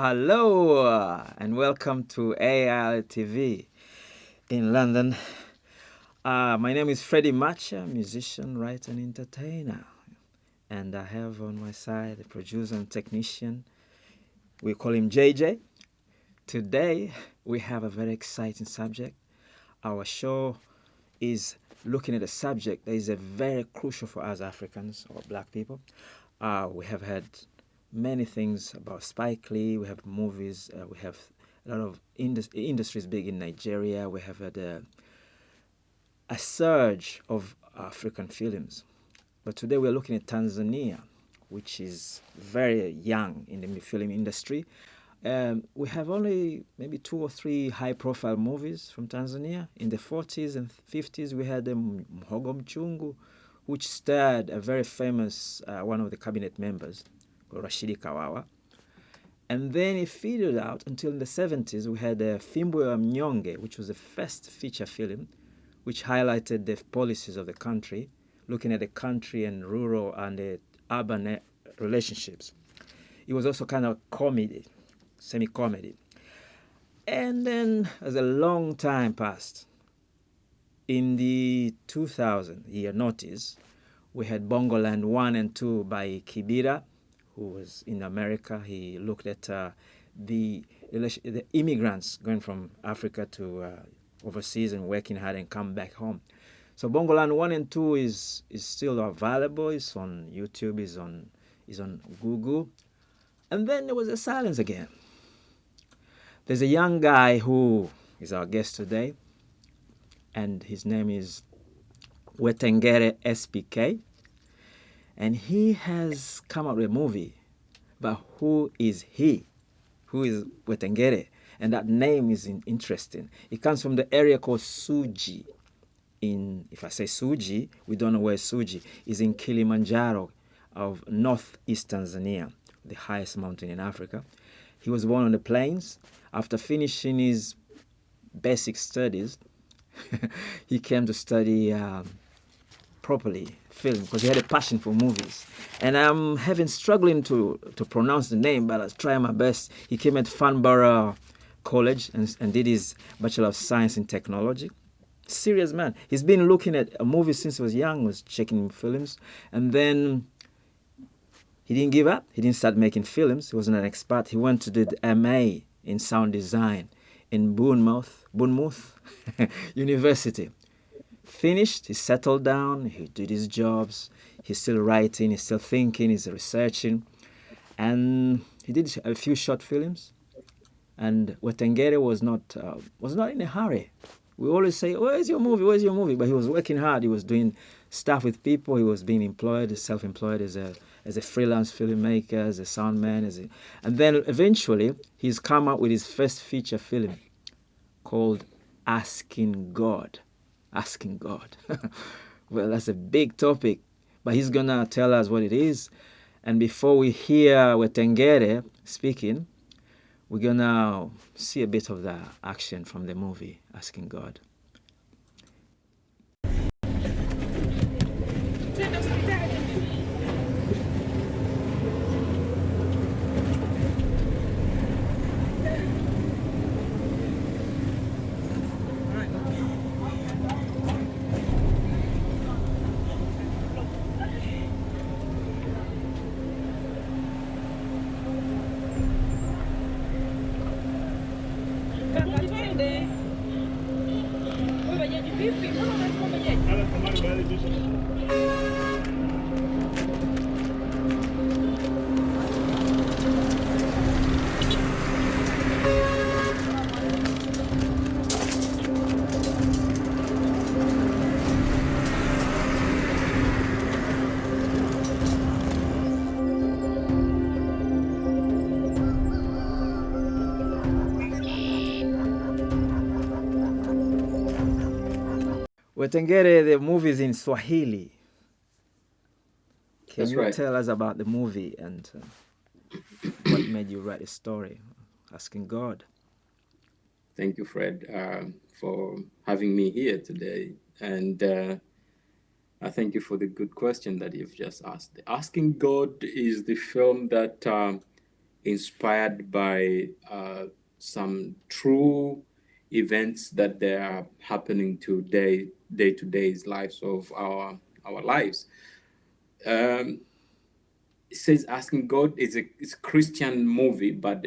Hello and welcome to AI TV in London. My name is Freddy Macha, musician, writer, and entertainer. And I have on my side a producer and technician. We call him JJ. Today, we have a very exciting subject. Our show is looking at a subject that is very crucial for us Africans or Black people. We have had many things about Spike Lee. We have movies. We have a lot of industries big in Nigeria. We have had a surge of African films. But today we're looking at Tanzania, which is very young in the film industry. We have only maybe 2 or 3 high-profile movies from Tanzania. In the 40s and 50s, we had Mhogo Mchungu, which starred a very famous one of the cabinet members, Rashidi Kawawa. And then it faded out until in the 70s, we had Fimbo ya Mnyonge, which was the first feature film, which highlighted the policies of the country, looking at the country and rural and the urban relationships. It was also kind of comedy, semi-comedy. And then, as a long time passed, in the 2000 year notice, we had Bongoland 1 and 2 by Kibira, who was in America. He looked at the immigrants going from Africa to overseas and working hard and come back home. So Bongoland 1 and 2 is still available. It's on YouTube, is on Google. And then there was a silence again. There's a young guy who is our guest today, and his name is Wetengere SPK. And he has come out with a movie. But who is he? Who is Wetengere? And that name is interesting. It comes from the area called Suji. If I say Suji, we don't know where Suji is, in Kilimanjaro of northeast Tanzania, the highest mountain in Africa. He was born on the plains. After finishing his basic studies, he came to study properly film because he had a passion for movies. And I'm struggling to pronounce the name, but I'll try my best. He came at Farnborough College and did his Bachelor of Science in Technology. Serious man. He's been looking at a movie since he was young, was checking films, and then he didn't give up. He didn't start making films. He wasn't an expert. He went to do the MA in sound design in Bournemouth University. Finished, he settled down, he did his jobs, he's still writing, he's still thinking, he's researching. And he did a few short films. And Wetengere was not in a hurry. We always say, where's your movie, where's your movie? But he was working hard, he was doing stuff with people, he was being employed, self-employed as a freelance filmmaker, as a sound man. And then eventually, he's come out with his first feature film called Asking God. Asking God. Well, that's a big topic, but he's gonna tell us what it is. And before we hear Wetengere speaking, we're gonna see a bit of the action from the movie Asking God. Wetengere, the movie is in Swahili. Can That's you right. tell us about the movie and what made you write a story, Asking God? Thank you, Fred, for having me here today. And I thank you for the good question that you've just asked. Asking God is the film that inspired by some true events that they are happening day to day's lives of our lives. Um, it says Asking God is a Christian movie, but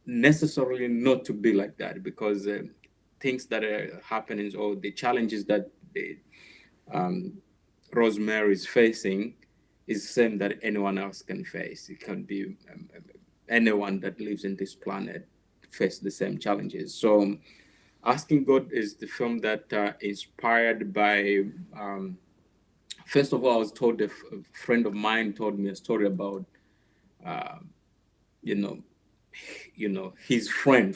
necessarily not to be like that, because things that are happening, or the challenges that um, Rosemary is facing, is the same that anyone else can face. It can be anyone that lives in this planet face the same challenges. So, Asking God is the film that inspired by. First of all, I was told a friend of mine told me a story about, uh, you know, his friend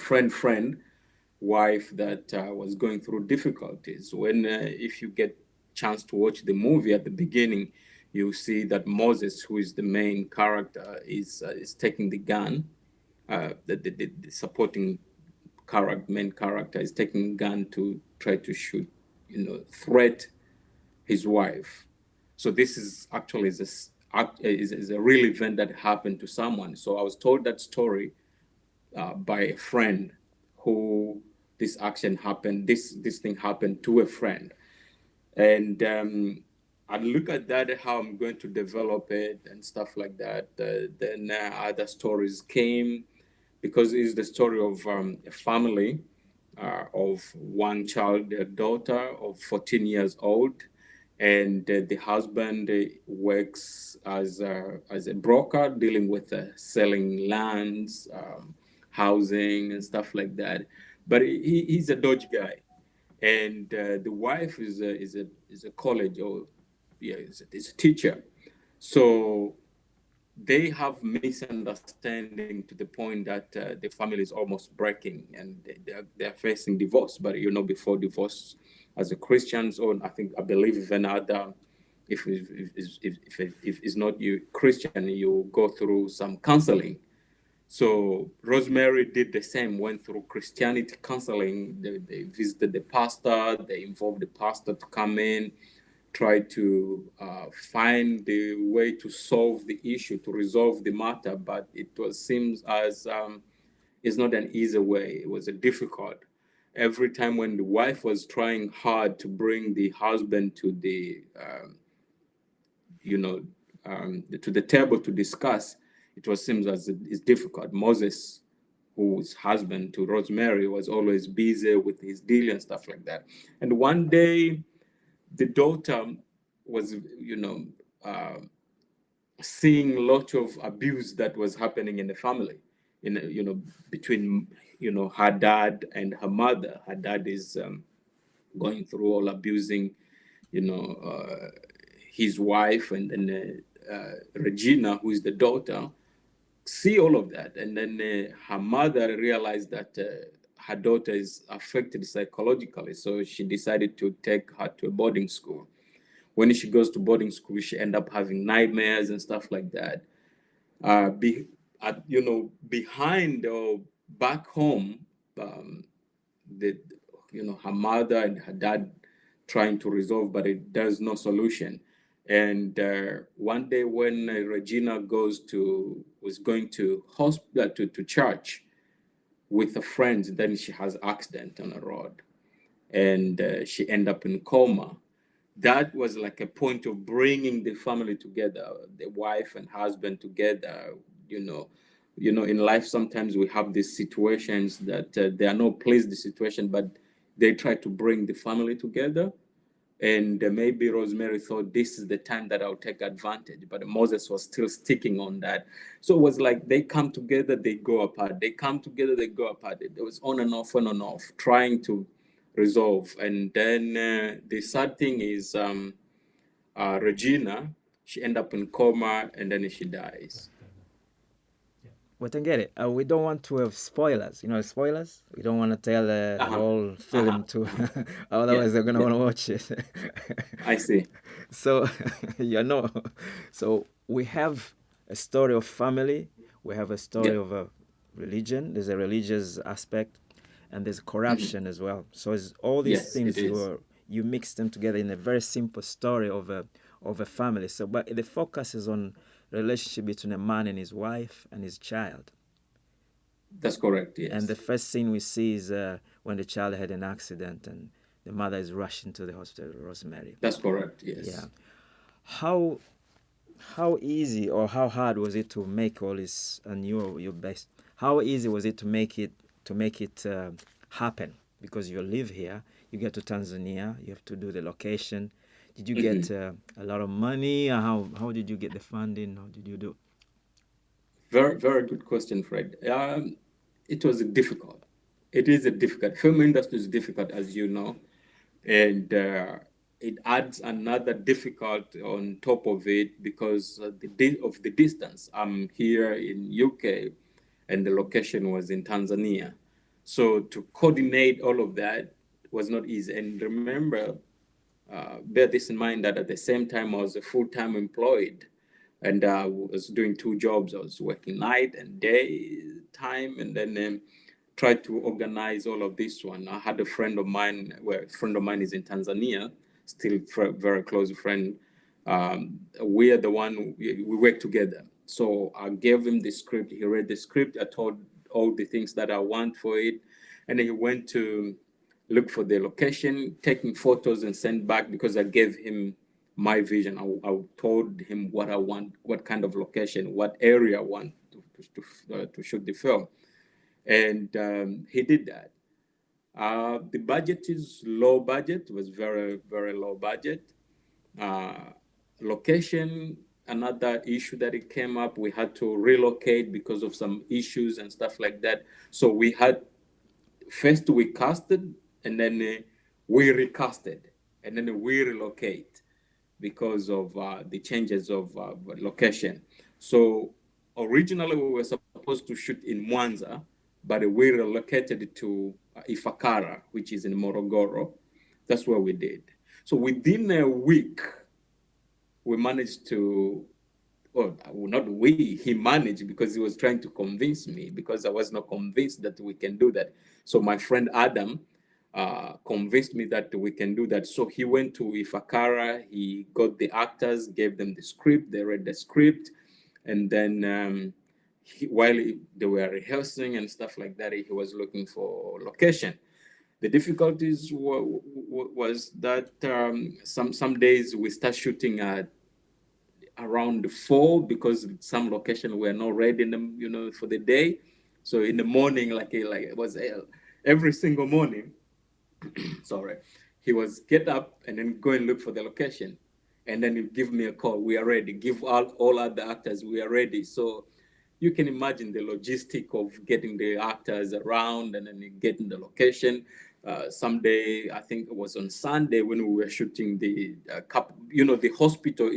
wife that was going through difficulties. When if you get chance to watch the movie at the beginning, you see that Moses, who is the main character, is taking the gun. The supporting main character is taking a gun to try to shoot, threat his wife. So this is actually is a real event that happened to someone. So I was told that story by a friend who this thing happened to a friend, and I look at that, how I'm going to develop it and stuff like that. Then other stories came, because it's the story of a family of one child, a daughter of 14 years old, and the husband works as a broker, dealing with selling lands, housing, and stuff like that. But he's a Dodge guy, and the wife is a college, or yeah, is a teacher. So they have misunderstanding to the point that the family is almost breaking, and they're facing divorce. But before divorce, as a Christians, or I believe even other, if it's not you Christian, you go through some counseling. So Rosemary did the same, went through Christianity counseling. They visited the pastor, they involved the pastor to come in, try to find the way to solve the issue, to resolve the matter. But seems as it's not an easy way. It was a difficult. Every time when the wife was trying hard to bring the husband to you know, the table to discuss, it was seems as it's difficult. Moses, who's husband to Rosemary, was always busy with his deal and stuff like that. And one day, the daughter was, uh, seeing a lot of abuse that was happening in the family, between, her dad and her mother. Her dad is going through all abusing, you know, uh, his wife, and then Regina, who is the daughter, see all of that. And then her mother realized that her daughter is affected psychologically. So she decided to take her to a boarding school. When she goes to boarding school, she end up having nightmares and stuff like that. Behind or back home, um, the her mother and her dad trying to resolve, but there's no solution. And one day when Regina was going to hospital, to church with a friend, then she has accident on the road, and she end up in coma. That was like a point of bringing the family together, the wife and husband together. you know in life, sometimes we have these situations that they are not pleased the situation, but they try to bring the family together. And maybe Rosemary thought this is the time that I'll take advantage, but Moses was still sticking on that. So it was like they come together, they go apart. They come together, they go apart. It was on and off, trying to resolve. And then the sad thing is, Regina, she ended up in coma, and then she dies. Wetengere, we don't want to have spoilers. Spoilers. We don't want to tell the Uh-huh. whole Uh-huh. film to, Yeah. otherwise they're gonna Yeah. want to watch it. I see. So, so we have a story of family. We have a Yeah. story of a religion. There's a religious aspect, and there's Hmm. corruption as well. So it's all these Yes, it things is. you mix them together in a very simple story of a family. So, but the focus is on relationship between a man and his wife and his child. That's correct. And the Yes. first scene we see is when the child had an accident and the mother is rushing to the hospital, Rosemary. That's correct. Yeah. Yes. How how easy or how hard was it to make all this, and your best, how easy was it to make it happen? Because you live here, you get to Tanzania, you have to do the location. Did you Mhm. get a lot of money? How did you get the funding? How did you do? Very, very good question, Fred. It was difficult. It is a difficult. Film industry is difficult, as you know, and it adds another difficult on top of it because of the distance. I'm here in UK, and the location was in Tanzania, so to coordinate all of that was not easy. And remember, bear this in mind that at the same time I was a full-time employed and was doing two jobs. I was working night and day time, and then tried to organize all of this one. I had a friend of mine, where a friend of mine is in Tanzania, still very close friend. We are the one, we work together. So I gave him the script. He read the script. I told all the things that I want for it, and then he went to look for the location, taking photos and send back because I gave him my vision. I told him what I want, what kind of location, what area I want to shoot the film, and he did that. The budget is low budget, was very low budget. Uh, Location, another issue that it came up, we had to relocate because of some issues and stuff like that. So we had first we casted, and then we recasted, and then we relocate because of the changes of location. So originally we were supposed to shoot in Mwanza, but we relocated to Ifakara, which is in Morogoro. That's where we did. So within a week, we managed to, well, not we, he managed because he was trying to convince me because I was not convinced that we can do that. So my friend Adam convinced me that we can do that. So he went to Ifakara, he got the actors, gave them the script, they read the script, and then they were rehearsing and stuff like that, he was looking for location. The difficulties was that some days we start shooting at around 4 because some location were not ready in the, for the day. So in the morning, like it was every single morning, sorry, he was get up and then go and look for the location, and then he'd give me a call. We are ready. Give all other actors, we are ready. So you can imagine the logistic of getting the actors around and then getting the location. Someday, I think it was on Sunday when we were shooting the the hospital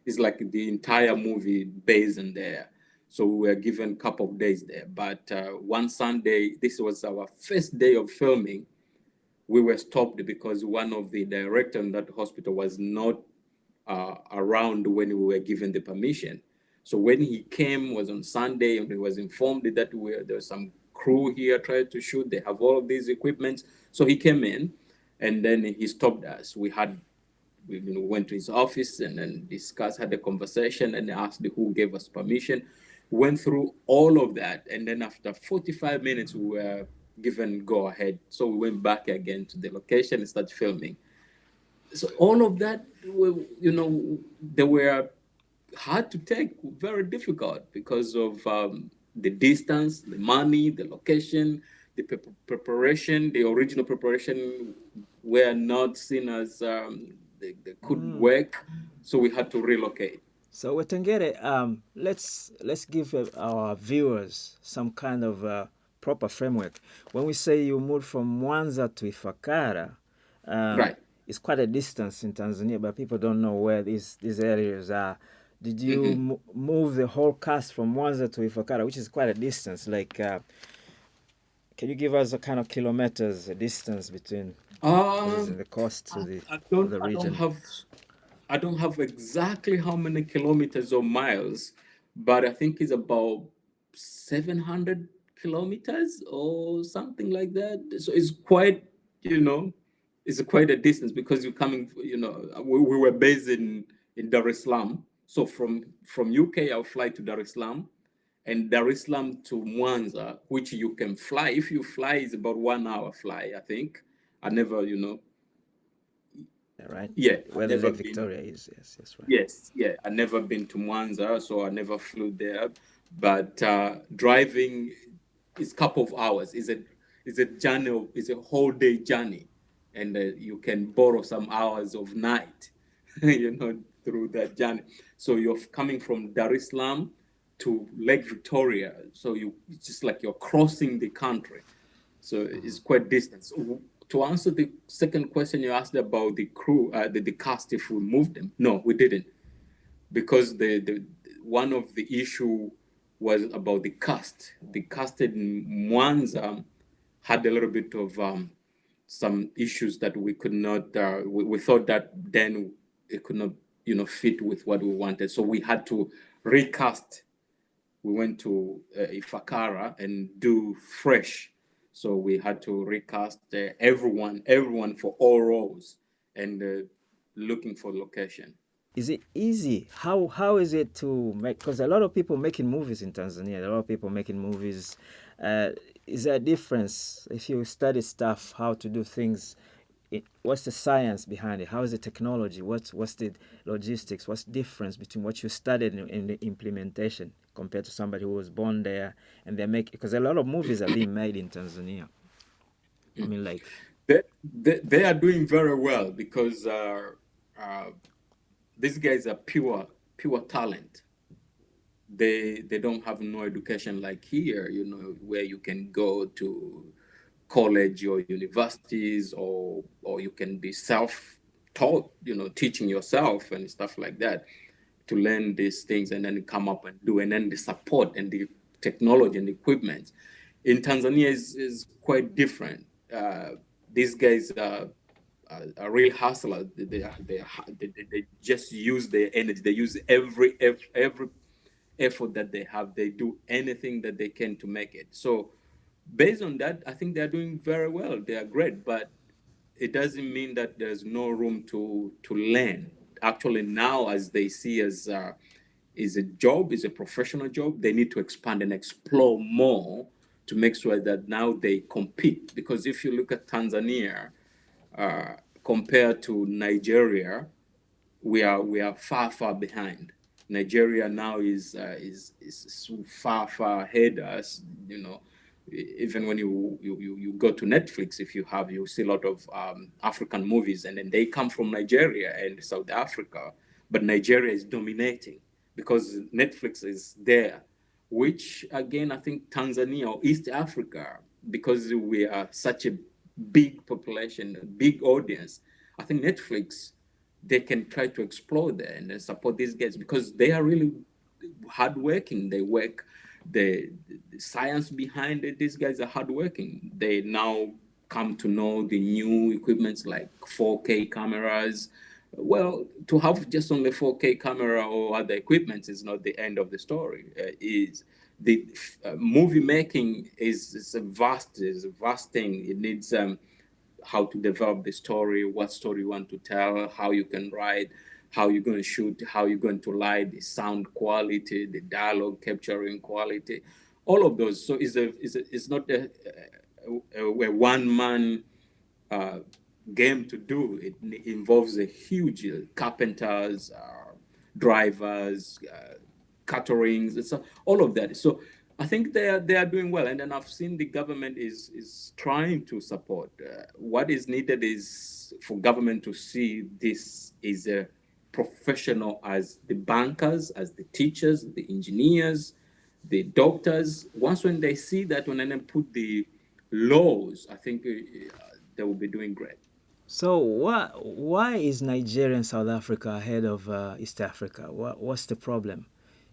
is like the entire movie based in there. So we were given a couple of days there. But one Sunday, this was our first day of filming, we were stopped because one of the director in that hospital was not around when we were given the permission. So when he came was on Sunday, and he was informed that there was some crew here trying to shoot. They have all of these equipments. So he came in, and then he stopped us. We went to his office and then discussed, had a conversation, and asked who gave us permission. Went through all of that, and then after 45 minutes, we were given go ahead. So we went back again to the location and started filming. So all of that, they were hard to take, very difficult because of the distance, the money, the location, the preparation. The original preparation were not seen as they could work, so we had to relocate. So Wetengere, let's give our viewers some kind of proper framework. When we say you moved from Mwanza to Ifakara, um, Right. it's quite a distance in Tanzania, but people don't know where these areas are. Did you Hmm. move the whole cast from Mwanza to Ifakara, which is quite a distance? Like, can you give us a kind of kilometers, a distance between, because it's in Um, the coast I, I to don't, the I don't region? have, I don't have exactly how many kilometers or miles, but I think it's about 700 kilometers or something like that. So it's quite, it's quite a distance because you're coming, we were based in Dar es Salaam. So from UK, I'll fly to Dar es Salaam, and Dar es Salaam to Mwanza, which you can fly. If you fly, it's about 1 hour fly, I think. I never, right? yeah, I Where the never Lake been. Victoria is. Yes, yes, right. Yes, yeah, I never been to Mwanza, so I never flew there. But driving is couple of hours. Is a journey. Is a whole day journey, and you can borrow some hours of night, through that journey. So you're coming from Dar es Salaam to Lake Victoria. So it's just like you're crossing the country. So it's quite distant. So to answer the second question you asked about the crew, the cast, if we moved them, no, we didn't, because the one of the issue was about the cast. The cast in Mwanza had a little bit of some issues that we could not. We thought that then it could not, fit with what we wanted. So we had to recast. We went to Ifakara and do fresh. So we had to recast everyone for all roles, and looking for location. Is it easy? How is it to make? Because a lot of people making movies in Tanzania, a lot of people making movies. Uh, is there a difference if you study stuff, how to do things? What's the science behind it? How is the technology? What's the logistics? What's the difference between what you studied in the implementation compared to somebody who was born there and they make? Because a lot of movies are being made in Tanzania. I mean, like, They are doing very well because uh, these guys are pure talent. They don't have no education like here, where you can go to college or universities, or you can be self-taught, teaching yourself and stuff like that, to learn these things and then come up and do, and then the support and the technology and equipment in Tanzania is quite different. These guys are real hustlers. They just use their energy. They use every effort that they have. They do anything that they can to make it. So based on that, I think they're doing very well. They are great, but it doesn't mean that there's no room to learn. Actually, now as they see as is a job, is a professional job, they need to expand and explore more to make sure that now they compete. Because if you look at Tanzania uh, compared to Nigeria, we are far behind. Nigeria now is so far ahead us. Even when you go to Netflix, if you see a lot of African movies, and then they come from Nigeria and South Africa, but Nigeria is dominating because Netflix is there. Which again, I think Tanzania or East Africa, because we are such a big population, a big audience, I think Netflix, they can try to explore there and then support these guys because they are really hardworking. They work the science behind it. These guys are hardworking. They now come to know the new equipments like 4K cameras. Well, to have just only 4K camera or other equipment is not the end of the story. Is the movie making is a vast thing. It needs how to develop the story, what story you want to tell, how you can write, how you're going to shoot, how you're going to light, the sound quality, the dialogue capturing quality, all of those. So it's not a one man uh, game to do. It involves a huge carpenters, drivers, caterings, it's all of that. So I think they are doing well, and then I've seen the government is trying to support. What is needed is for government to see this is a professional as the bankers, as the teachers, the engineers, the doctors. Once when they see that, when they put the laws, I think they will be doing great. so why is Nigeria and South Africa ahead of East Africa? What's the problem?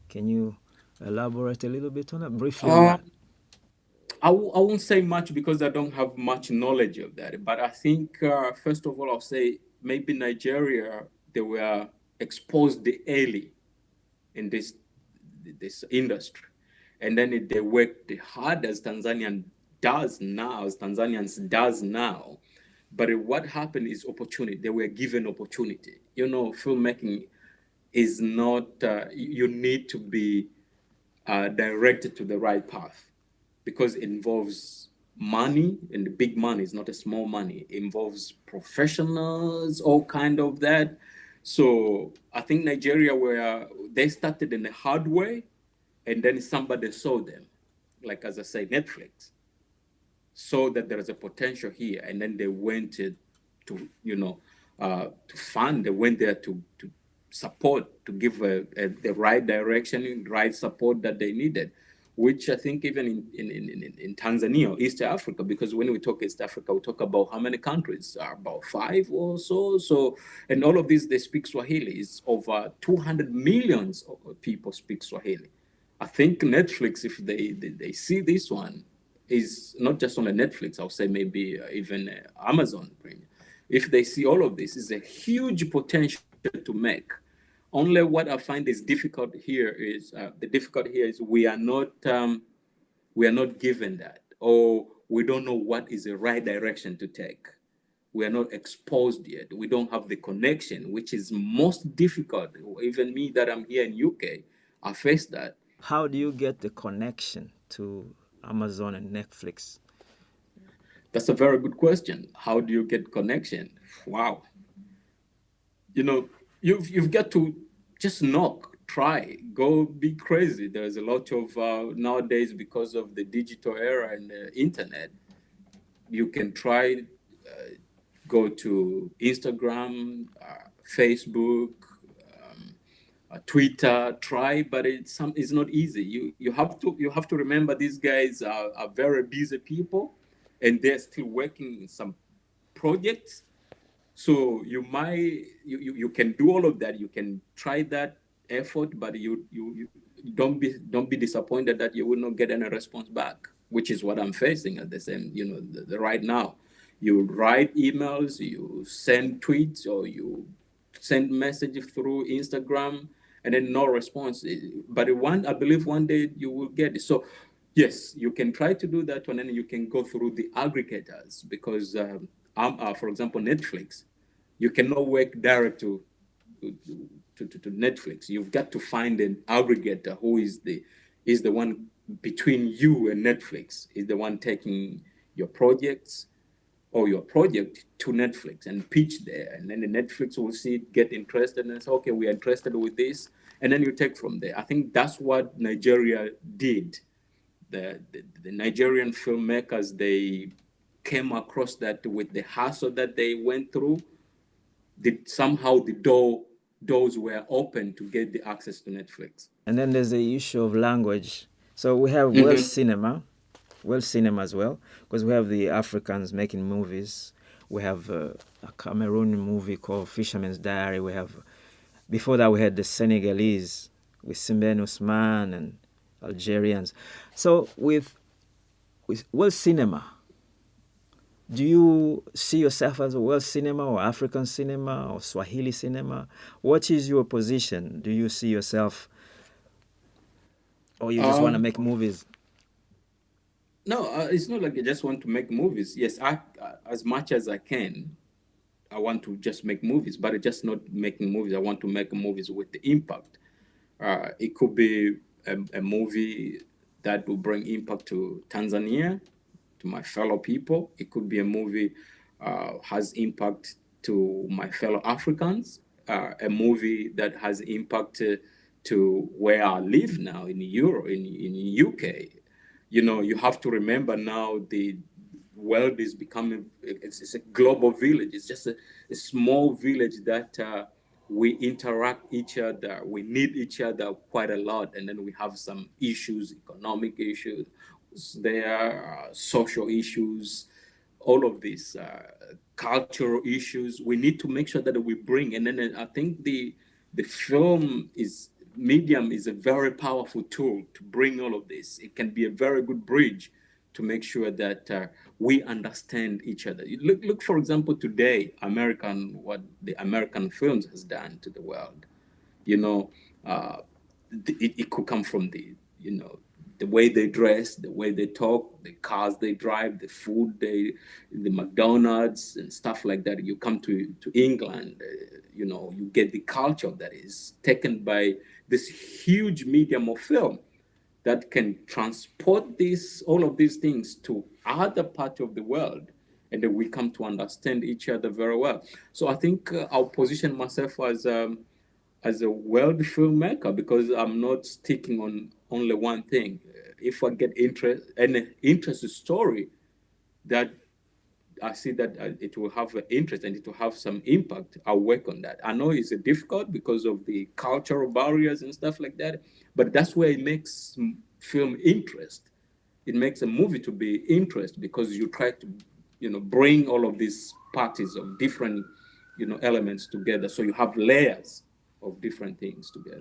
Can you elaborate a little bit on that, briefly on that? Um, I won't say much because I don't have much knowledge of that. But I think, first of all, I'll say maybe Nigeria, they were exposed early in this industry. And then they worked hard as Tanzanians does now. But what happened is opportunity. They were given opportunity. Filmmaking is not, you need to be directed to the right path, because it involves money, and the big money is not a small money. It involves professionals, all kind of that. So I think Nigeria, where they started in a hard way, and then somebody saw them, like as I say, Netflix saw that there is a potential here, and then they went to to fund. They went there to support, to give the right direction, right support that they needed, which I think even in Tanzania or East Africa, because when we talk East Africa, we talk about how many countries? About five or so. So, and all of these, they speak Swahili. It's over 200 millions of people speak Swahili. I think Netflix, if they see this one, is not just on a Netflix, I'll say maybe even Amazon Premium. If they see all of this, is a huge potential to make. Only what I find is difficult here is the difficult here is we are not given that, or we don't know what is the right direction to take. We are not exposed yet. We don't have the connection, which is most difficult. Even me that I'm here in UK, I face that. How do you get the connection to Amazon and Netflix? That's a very good question. How do you get connection? Wow. You know, you've got to just knock, try, go be crazy. There's a lot of nowadays, because of the digital era and the internet, you can try, go to Instagram, Facebook, Twitter, try, but it's not easy. You have to remember these guys are very busy people, and they're still working in some projects. So you can do all of that. You can try that effort, but you don't be disappointed that you will not get any response back, which is what I'm facing at the same, the right now. You write emails, you send tweets, or you send messages through Instagram, and then no response. But I believe one day you will get it. So yes, you can try to do that one, and then you can go through the aggregators, because for example, Netflix, you cannot work direct to Netflix. You've got to find an aggregator who is the one between you and Netflix, is the one taking your projects or your project to Netflix and pitch there. And then the Netflix will see it, get interested, and say, okay, we are interested with this. And then you take from there. I think that's what Nigeria did. The Nigerian filmmakers, they came across that with the hassle that they went through, somehow the doors were open to get the access to Netflix. And then there's the issue of language. So we have world cinema as well, because we have the Africans making movies. We have a Cameroon movie called Fisherman's Diary. We have, before that, we had the Senegalese with Simben Usman and Algerians. So with world cinema, do you see yourself as a world cinema or African cinema or Swahili cinema? What is your position? Do you see yourself, or you just want to make movies? No, it's not like I just want to make movies. Yes, as much as I can, I want to just make movies, but it's just not making movies. I want to make movies with the impact. It could be a movie that will bring impact to Tanzania, to my fellow people. It could be a movie has impact to my fellow Africans. A movie that has impact to where I live now in Europe, in UK. You have to remember now the world is becoming, it's a global village. It's just a small village that we interact each other. We need each other quite a lot, and then we have some issues, economic issues, there are social issues, all of these cultural issues. We need to make sure that we bring, and then I think the film is medium is a very powerful tool to bring all of this. It can be a very good bridge to make sure that we understand each other. Look, for example, today, what the American films has done to the world. You know, uh, it could come from the way they dress, the way they talk, the cars they drive, the food the McDonald's and stuff like that. You come to England, you get the culture that is taken by this huge medium of film. that can transport all of these things to other parts of the world, and then we come to understand each other very well. So I think I'll position myself as a world filmmaker because I'm not sticking on only one thing. If I get an interesting story that I see that it will have an interest and it will have some impact, I'll work on that. I know it's difficult because of the cultural barriers and stuff like that, but that's where it makes film interest. It makes a movie to be interest because you try to, bring all of these parties of different, elements together. So you have layers of different things together.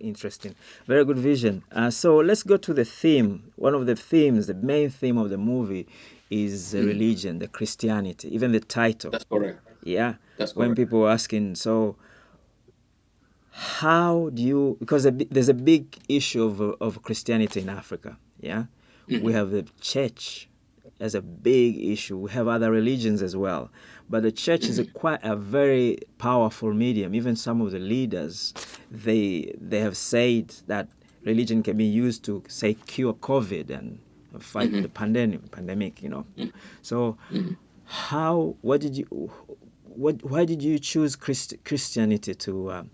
Interesting. Very good vision. So let's go to the theme. One of the themes, the main theme of the movie is religion, the Christianity, even the title. That's correct. Yeah. That's When correct. people are asking, so how do you, because there's a big issue of Christianity in Africa. Yeah. We have the church as a big issue. We have other religions as well. But the church is quite a very powerful medium. Even some of the leaders, they have said that religion can be used to, say, cure COVID and fight the pandemic. So why did you choose Christianity to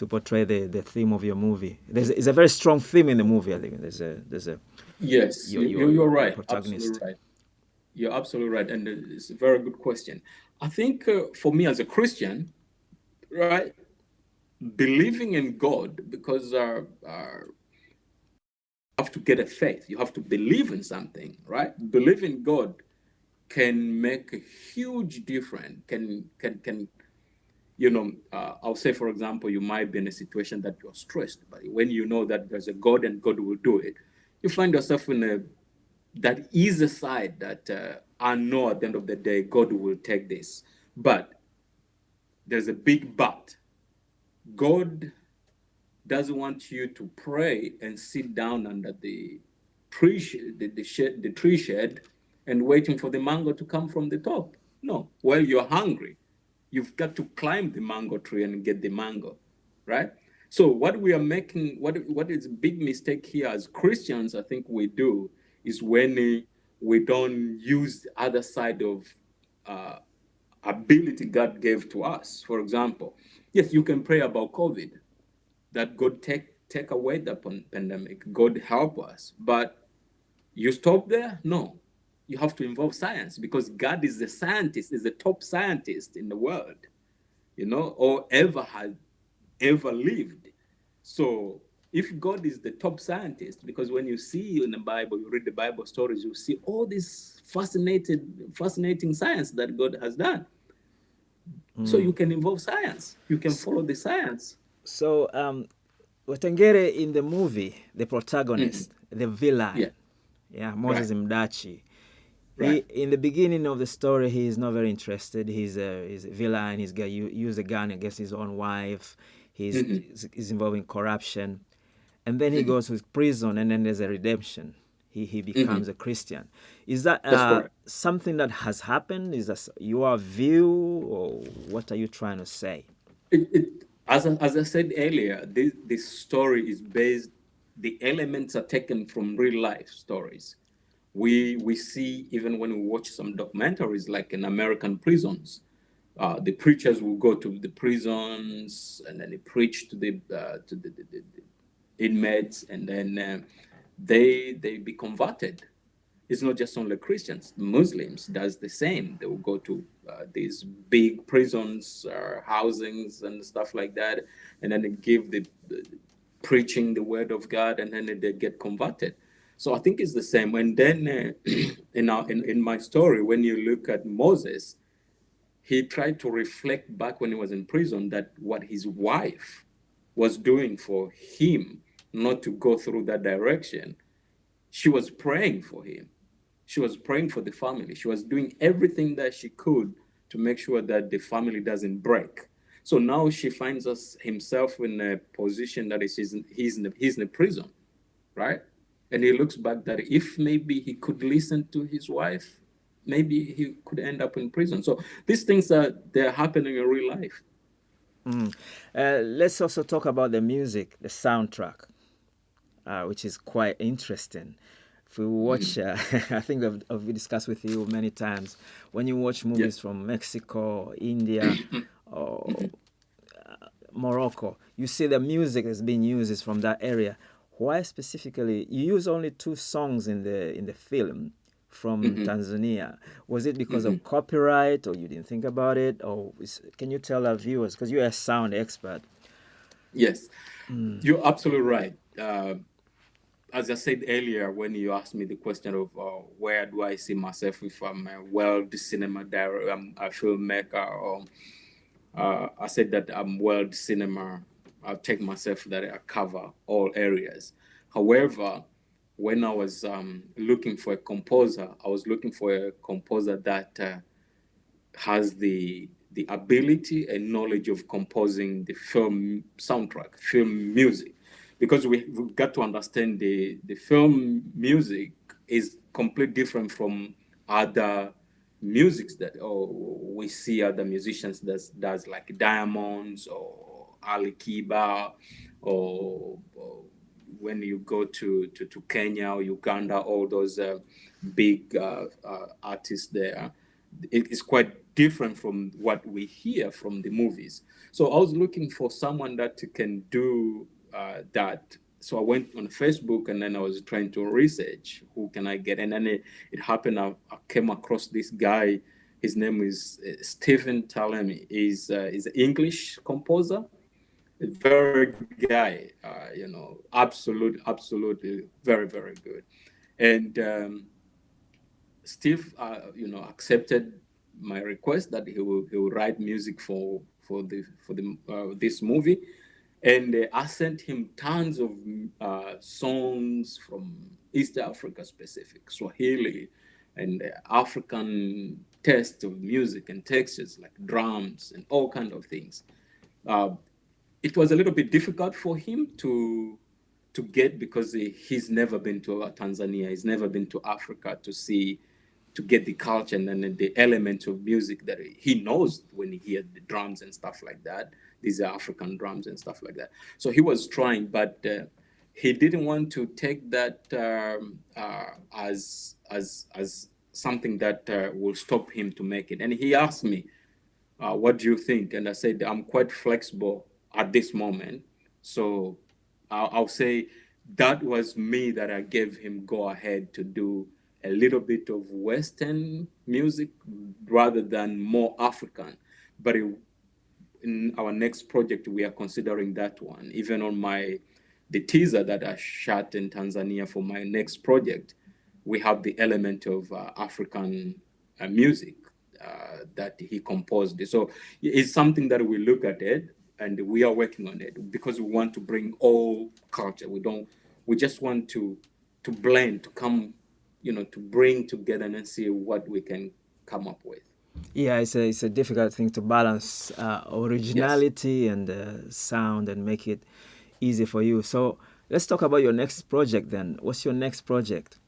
portray the theme of your movie? It's a very strong theme in the movie. I think there's a Yes, you're your right. protagonist. Absolutely right. You're absolutely right. And it's a very good question. I think for me as a Christian, right, believing in God, because you have to get a faith, you have to believe in something, right? Believe in God can make a huge difference. I'll say, for example, you might be in a situation that you're stressed, but when you know that there's a God and God will do it, you find yourself in that easy side that I know at the end of the day, God will take this. But there's a big but. God doesn't want you to pray and sit down under the tree shed and waiting for the mango to come from the top. No, while you're hungry, you've got to climb the mango tree and get the mango, right? So what we are making, what is a big mistake here as Christians, I think we do, is when we don't use the other side of uh, ability God gave to us. For example, yes, you can pray about COVID, that God take away the pandemic, God help us. But you stop there? No. You have to involve science because God is the scientist, is the top scientist in the world, or ever lived. So if God is the top scientist, because when you see in the Bible, you read the Bible stories, you see all this fascinating science that God has done. So you can involve science. You can follow the science. So Wetengere in the movie, the protagonist, the villain, Yeah. yeah, Moses Right. Mdachi. He Right. in the beginning of the story, he is not very interested. He's a villain. He's got use a gun against his own wife. He's involved in corruption, and then he goes to prison, and then there's a redemption. He becomes a Christian. Is that That's correct. something that has happened? Is that your view, or what are you trying to say? As I said earlier, this story is based. The elements are taken from real life stories. We see even when we watch some documentaries, like in American prisons, the preachers will go to the prisons and then they preach to the inmates, and then they be converted. It's not just only Christians. Muslims does the same. They will go to these big prisons, housings, and stuff like that, and then they give the preaching the word of God, and then they get converted. So I think it's the same. And then in my story, when you look at Moses, he tried to reflect back when he was in prison that what his wife was doing for him, not to go through that direction. She was praying for him. She was praying for the family. She was doing everything that she could to make sure that the family doesn't break. So now she finds himself in a position that he's in a prison, right? And he looks back that if maybe he could listen to his wife, maybe he could end up in prison. So these things they're happening in real life. Let's also talk about the music, the soundtrack. which is quite interesting. If we watch, I think we discussed with you many times, when you watch Yeah. movies from Mexico, India, or Morocco, you see the music that's being used is from that area. Why specifically you use only two songs in the film from Tanzania? Was it because of copyright, or you didn't think about it, or can you tell our viewers, because you're a sound expert? Yes, you're absolutely right. As I said earlier, when you asked me the question of where do I see myself if I'm a world cinema director, I'm a filmmaker, or I said that I'm world cinema. I'll take myself that I cover all areas. However, when I was looking for a composer, I was looking for a composer that has the ability and knowledge of composing the film soundtrack, film music, because we've got to understand the film music is completely different from other musics that we see other musicians does like Diamonds or Ali Kiba or when you go to Kenya or Uganda, all those big artists there, it is quite different from what we hear from the movies. So I was looking for someone that can do that. So I went on Facebook and then I was trying to research who can I get, and then it happened. I came across this guy. His name is Stephen Talemi. He's an English composer, a very good guy. Absolutely, very, very good. And Steve, accepted my request that he will write music for this movie, and I sent him tons of songs from East Africa, specific Swahili, and African taste of music and textures like drums and all kind of things. Uh, it was a little bit difficult for him to get because he's never been to Tanzania. He's never been to Africa to get the culture and then the elements of music that he knows when he hears the drums and stuff like that. These are African drums and stuff like that. So he was trying, but he didn't want to take that as something that will stop him to make it. And he asked me, what do you think? And I said, I'm quite flexible at this moment. So I'll say that was me that I gave him go ahead to do a little bit of Western music rather than more African. But in our next project, we are considering that one. Even on the teaser that I shot in Tanzania for my next project, we have the element of African music that he composed. So it's something that we look at it and we are working on it because we want to bring all culture. We just want to blend, to come, to bring together and see what we can come up with. Yeah, it's a difficult thing to balance Yes. originality and sound and make it easy for you. So let's talk about your next project then. What's your next project?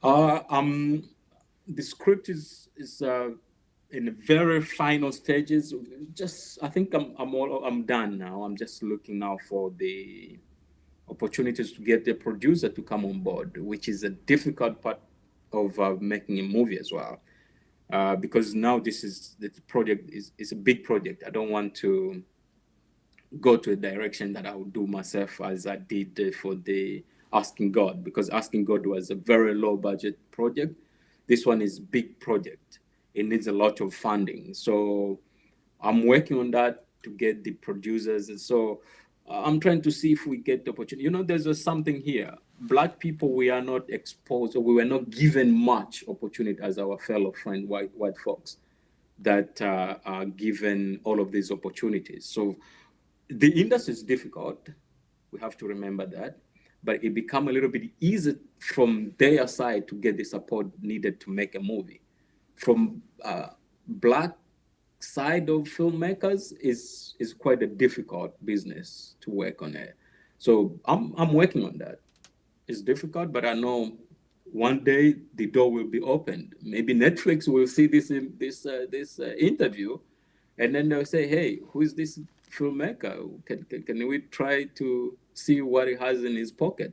Uh, um, the script is in the very final stages. Just I think I'm done now. I'm just looking now for the opportunities to get the producer to come on board, which is a difficult part of making a movie as well. Because now the project is a big project. I don't want to go to a direction that I would do myself as I did for the Asking God, because Asking God was a very low budget project. This one is big project. It needs a lot of funding. So I'm working on that to get the producers. And so I'm trying to see if we get the opportunity. There's something here. Black people, we are not exposed, or we were not given much opportunity as our fellow friend, white folks, that are given all of these opportunities. So the industry is difficult. We have to remember that, but it become a little bit easier from their side to get the support needed to make a movie. From black side of filmmakers is quite a difficult business to work on it. So I'm working on that. It's difficult, but I know one day the door will be opened. Maybe Netflix will see this interview, and then they'll say, "Hey, who is this filmmaker? Can we try to see what he has in his pocket,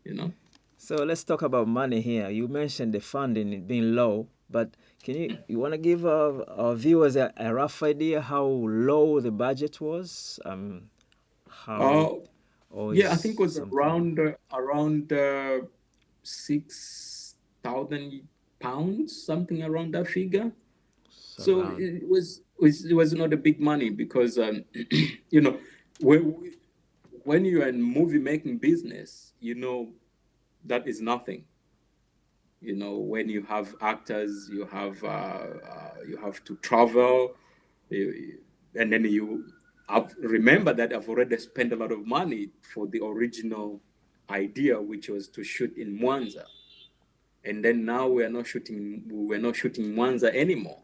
you know. So let's talk about money here. You mentioned the funding being low, but you want to give our viewers a rough idea how low the budget was? How Uh, or yeah, I think it is was something around 6,000 pounds, something around that figure. So around? it was not a big money because you know, when when you are in movie making business, you know that is nothing. You know, when you have actors, you have to travel, and then remember that I've already spent a lot of money for the original idea, which was to shoot in Mwanza, and then now we're not shooting Mwanza anymore.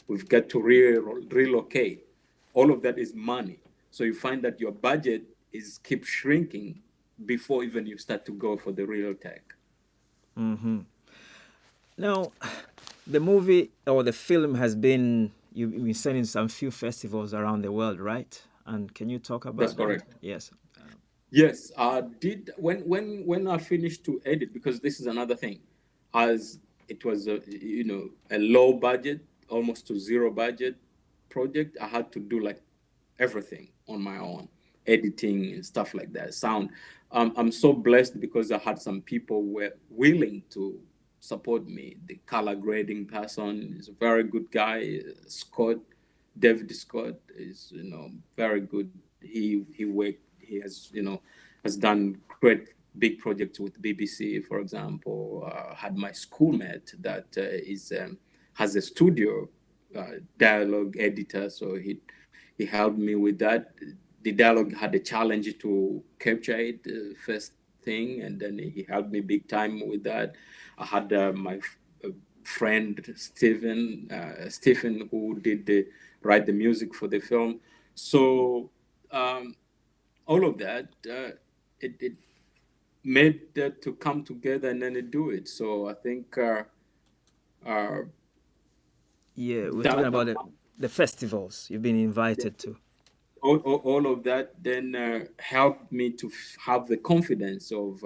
We've got to relocate. All of that is money. So you find that your budget is keep shrinking before even you start to go for the real tech. Now, the movie or the film has been you've been seen in some few festivals around the world, right? And can you talk That's about that? correct. Yes. Yes, I did when I finished to edit, because this is another thing, as it was a low budget, almost to zero budget project. I had to do like everything on my own, editing and stuff like that. Sound. I'm so blessed because I had some people were willing to support me. The color grading person is a very good guy. Scott, David Scott is very good. He worked. He has done great big projects with BBC, for example. Had my schoolmate that is has a studio dialogue editor, so he helped me with that. The dialogue had a challenge to capture it first thing, and then he helped me big time with that. I had my friend Stephen, who did write the music for the film. So um, all of that, it made that to come together and then do it. So I think uh, Yeah, we're talking that about the festivals you've been invited to. all of that then helped me to have the confidence of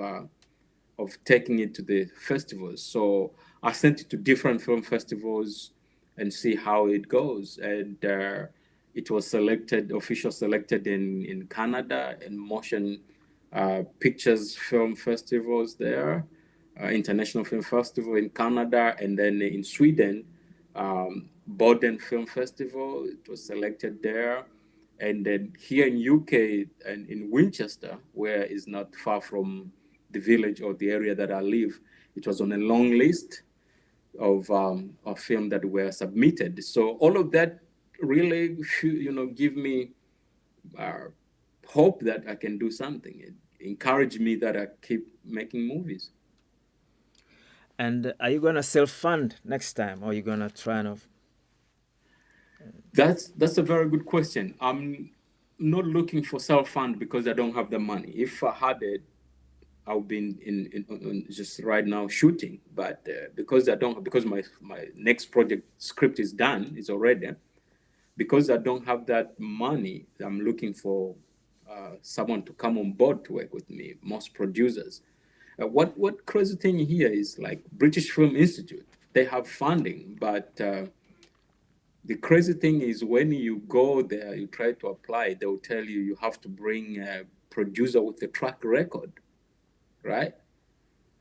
taking it to the festivals. So I sent it to different film festivals and see how it goes. And it was selected in Canada, in motion pictures film festivals there, International Film Festival in Canada, and then in Sweden, Boden Film Festival. It was selected there. And then here in UK and in Winchester, where is not far from the village or the area that I live, it was on a long list of film that were submitted. So all of that really, give me uh, hope that I can do something. It encouraged me that I keep making movies. And are you gonna self fund next time, or are you gonna try and? That's a very good question. I'm not looking for self fund because I don't have the money. If I had it, I've been on just right now shooting, but because I don't, because my next project script is done, is already. Because I don't have that money, I'm looking for someone to come on board to work with me. Most producers. What crazy thing here is like British Film Institute. They have funding, but the crazy thing is when you go there, you try to apply. They will tell you have to bring a producer with a track record, right?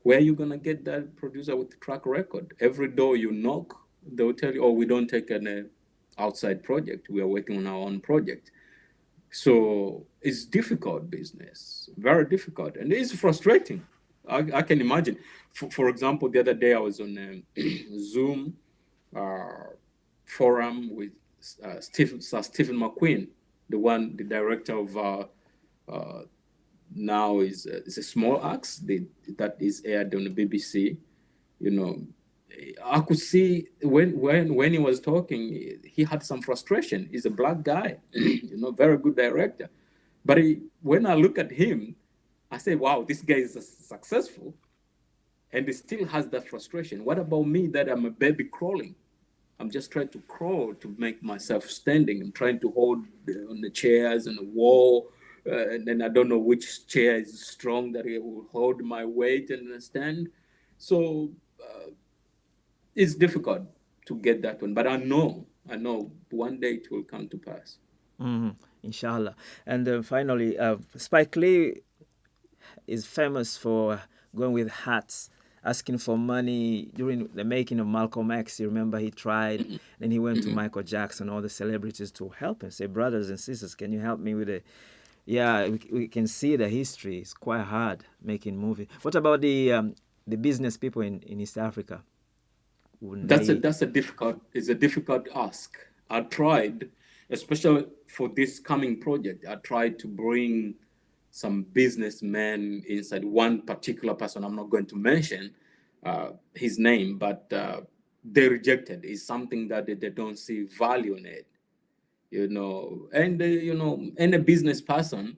Where are you gonna get that producer with the track record? Every door you knock, they'll tell you, "Oh, we don't take an outside project. We are working on our own project." So it's difficult business, very difficult, and it's frustrating. I can imagine. For example, the other day I was on Zoom uh, forum with Sir Stephen McQueen, the director of now is a small axe that is aired on the BBC. You know, I could see when he was talking, he had some frustration. He's a black guy, very good director. But when I look at him, I say, "Wow, this guy is successful," and he still has that frustration. What about me that I'm a baby crawling? I'm just trying to crawl to make myself standing. I'm trying to hold on the chairs and the wall. and then I don't know which chair is strong that it will hold my weight and stand. So it's difficult to get that one, but I know one day it will come to pass. Mhm, inshallah. And finally, Spike Lee is famous for going with hats, asking for money during the making of Malcolm X. You remember he tried, then he went to Michael Jackson, all the celebrities to help him. Say, brothers and sisters, can you help me with it? Yeah, we can see the history. It's quite hard making movies. What about the business people in East Africa? Wouldn't they? That's a difficult, it's a difficult ask. I tried, especially for this coming project, I tried to bring some businessmen inside. One particular person, I'm not going to mention his name, but they rejected. It's something that they don't see value in it, and any business person,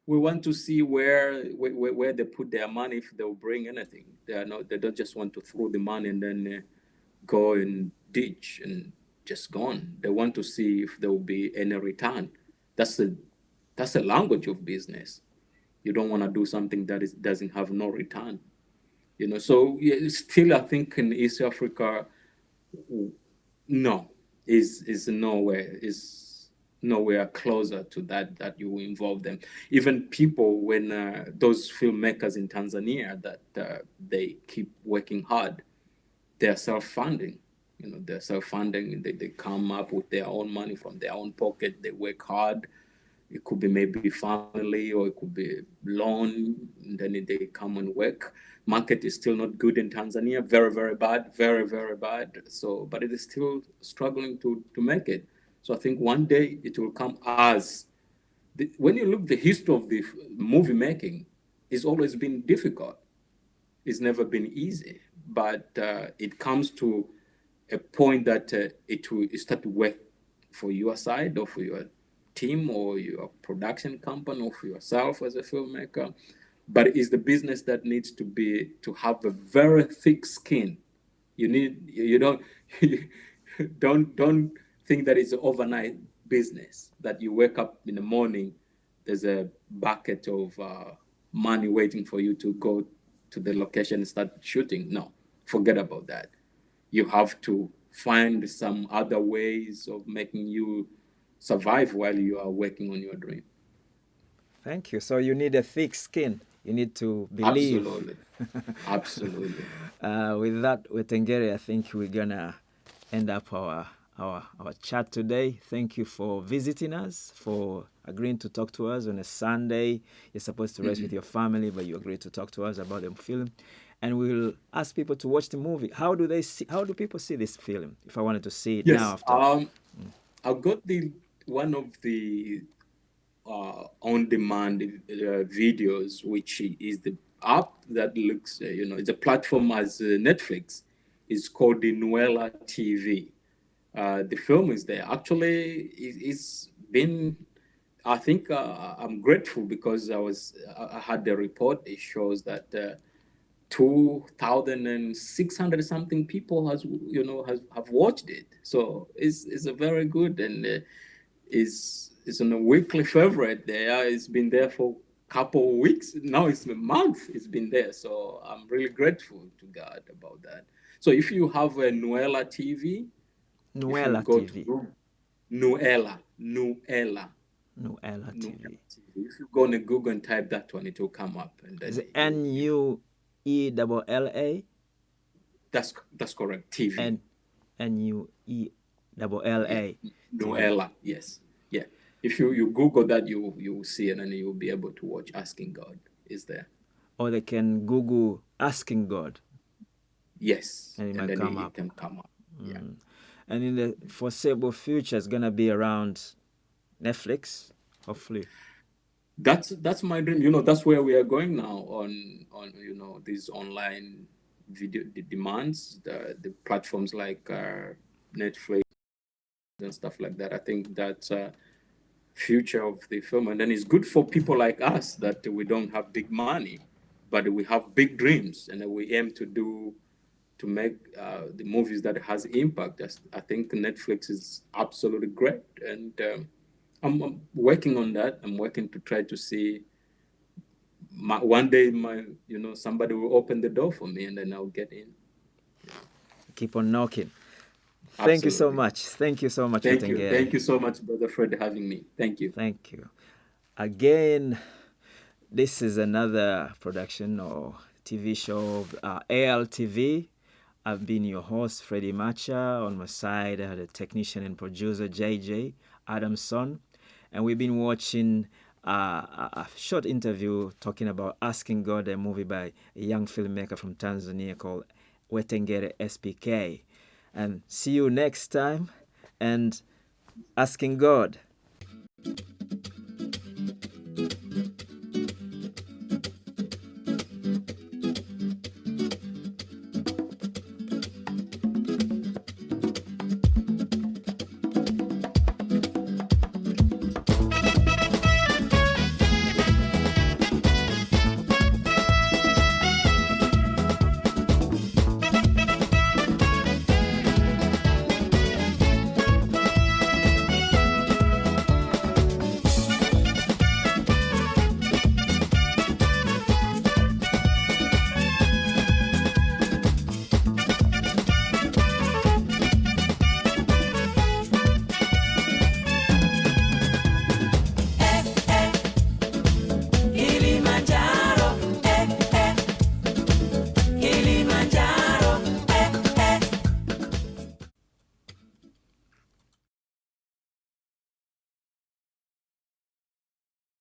we want to see where they put their money, if they'll bring anything. They don't just want to throw the money and then go and ditch and just gone. They want to see if there will be any return. That's the that's the language of business. You don't want to do something that doesn't have no return. So yeah, still I think in East Africa, no, is nowhere closer to that you involve them. Even people, when those filmmakers in Tanzania that they keep working hard, they're self-funding. They're self-funding. They come up with their own money from their own pocket. They work hard. It could be maybe family, or it could be loan. And then they come and work. Market is still not good in Tanzania. Very, very bad. Very, very bad. So, but it is still struggling to make it. So I think one day it will come as when you look the history of the movie making, it's always been difficult. It's never been easy, but it comes to a point that it will start to work for your side, or for your team, or your production company, or for yourself as a filmmaker. But it's the business that needs to have a very thick skin. You don't don't think that it's an overnight business, that you wake up in the morning, there's a bucket of money waiting for you to go to the location and start shooting. No, forget about that. You have to find some other ways of making you survive while you are working on your dream. Thank you. So you need a thick skin. You need to believe. Absolutely. Absolutely. With that, Wetengere, I think we're gonna end up our chat today. Thank you for visiting us, for agreeing to talk to us on a Sunday. You're supposed to rest with your family, but you agreed to talk to us about the film. And we'll ask people to watch the movie. How do people see this film? If I wanted to see it now Yes. after. I've got one of the on-demand videos, which is the app that looks, it's a platform as Netflix. It's called the Nuela TV. The film is there. Actually, it's been. I think I'm grateful because I had the report. It shows that 2,600 something people have watched it. So it's a very good, and it's on a weekly favorite there. It's been there for a couple of weeks. Now it's a month it's been there. So I'm really grateful to God about that. So if you have a Nuela TV, if you Nuela go to TV. Google, Nuela TV. TV. If you go on Google and type that one, it will come up, and Is then it NUELLA? that's correct. TV. N Yeah, NUELLA TV. Noella. Yes. Yeah. If you Google that, you will see it, and you'll be able to watch Asking God is there. Or they can Google Asking God, Yes, and it and might then come it up. can come up. Yeah. And in the foreseeable future, it's gonna be around Netflix, hopefully. That's my dream. That's where we are going now on these online video demands, the platforms like Netflix and stuff like that. I think that's future of the film, and then it's good for people like us that we don't have big money, but we have big dreams, and we aim to make the movies that has impact. I think Netflix is absolutely great, and I'm working on that. I'm working to try to see one day somebody will open the door for me and then I'll get in. Keep on knocking. Thank you so Absolutely. much. Thank you so much, Thank you. Wetengere. Thank you so much, Brother Fred, having me. Thank you. Thank you. Again, this is another production or TV show of ALTV. I've been your host, Freddy Macha. On my side, I had a technician and producer, JJ Adamson. And we've been watching a short interview talking about Asking God, a movie by a young filmmaker from Tanzania called Wetengere SPK. And see you next time. And Asking God.